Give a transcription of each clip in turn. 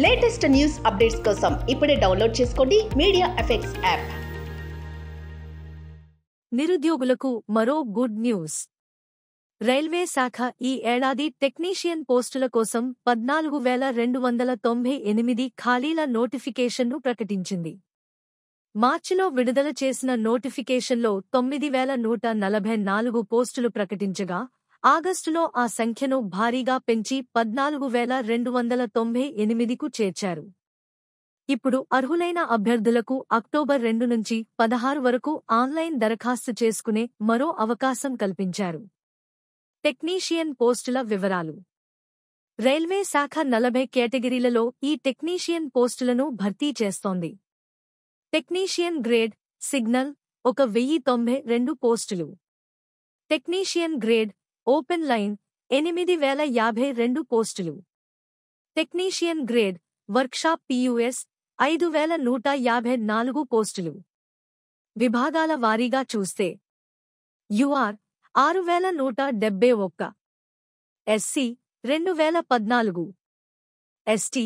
Latest news updates కోసం ఇప్పుడే download చేసుకోండి మీడియా ఎఫెక్ట్స్ యాప్. నిరుద్యోగులకు మరో గుడ్ న్యూస్. రైల్వే శాఖ ఈ ఏడాది టెక్నీషియన్ పోస్టుల కోసం 14,298 ఖాళీల నోటిఫికేషన్ను ప్రకటించింది. మార్చిలో విడుదల చేసిన నోటిఫికేషన్లో 9,144 పోస్టులు ప్రకటించగా, ఆగస్టులో ఆ సంఖ్యను భారీగా పెంచి 14,298కు చేర్చారు. ఇప్పుడు అర్హులైన అభ్యర్థులకు అక్టోబర్ 2 నుంచి 16 వరకు ఆన్లైన్ దరఖాస్తు చేసుకునే మరో అవకాశం కల్పించారు. టెక్నీషియన్ పోస్టుల వివరాలు. రైల్వే శాఖ 40 కేటగిరీలలో ఈ టెక్నీషియన్ పోస్టులను భర్తీ చేస్తోంది. టెక్నీషియన్ గ్రేడ్ సిగ్నల్ 1,092 పోస్టులు. టెక్నీషియన్ గ్రేడ్ ఓపెన్ లైన్ 8,052 పోస్టులు. టెక్నీషియన్ గ్రేడ్ వర్క్షాప్ PUS 5,154 పోస్టులు. విభాగాల వారీగా చూస్తే UR 6,171, SC 2,014, ST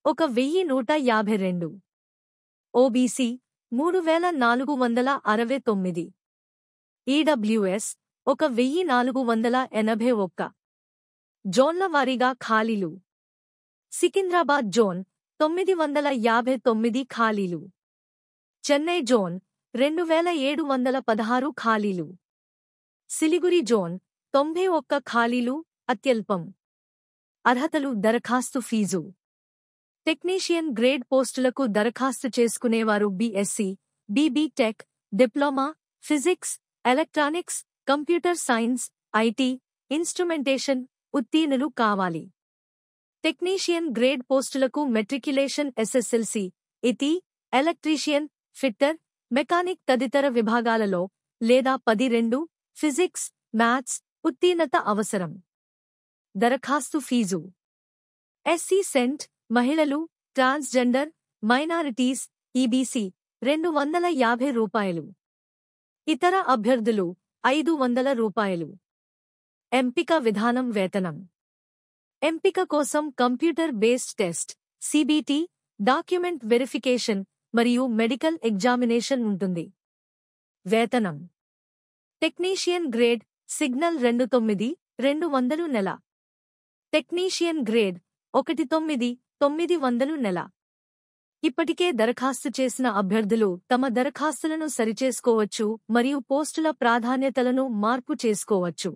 1,152, OBC 3,469, EWS 1,481. జోన్ల వారీగా ఖాళీలు. సికింద్రాబాద్ జోన్ 959 ఖాళీలు. చెన్నై జోన్ 2,716 ఖాళీలు. సిలిగురి జోన్ 91 ఖాళీలు అత్యల్పం. అర్హతలు. దరఖాస్తు ఫీజు. టెక్నీషియన్ గ్రేడ్ పోస్టులకు దరఖాస్తు చేసుకునేవారు BSc, BTech, diploma, physics, electronics, computer science, IT, instrumentation ఉత్తీర్ణులు కావాలి. టెక్నీషియన్ గ్రేడ్ పోస్టులకు matriculation SSLC, ITI, electrician, fitter, mechanic తదితర విభాగాలలో లేదా 10-2 ఫిజిక్స్, మ్యాథ్స్ ఉత్తీర్ణత అవసరం. దరఖాస్తు ఫీజు. SC సెంట్, మహిళలు, ట్రాన్స్జెండర్, మైనారిటీస్, EBC 250 రూపాయలు. ఇతర అభ్యర్థులు 500 రూపాయలు. ఎంపిక విధానం. వేతనం. ఎంపిక కోసం computer based test, CBT, document verification మరియు మెడికల్ ఎగ్జామినేషన్ ఉంటుంది. వేతనం. టెక్నీషియన్ గ్రేడ్ సిగ్నల్ 2,900 నెల. టెక్నీషియన్ గ్రేడ్ 1,900 నెల. ఇప్పటికే దరఖాస్తు చేసిన అభ్యర్థులు తమ దరఖాస్తులను సరిచేసుకోవచ్చు మరియు పోస్టుల ప్రాధాన్యతలను మార్పు చేసుకోవచ్చు.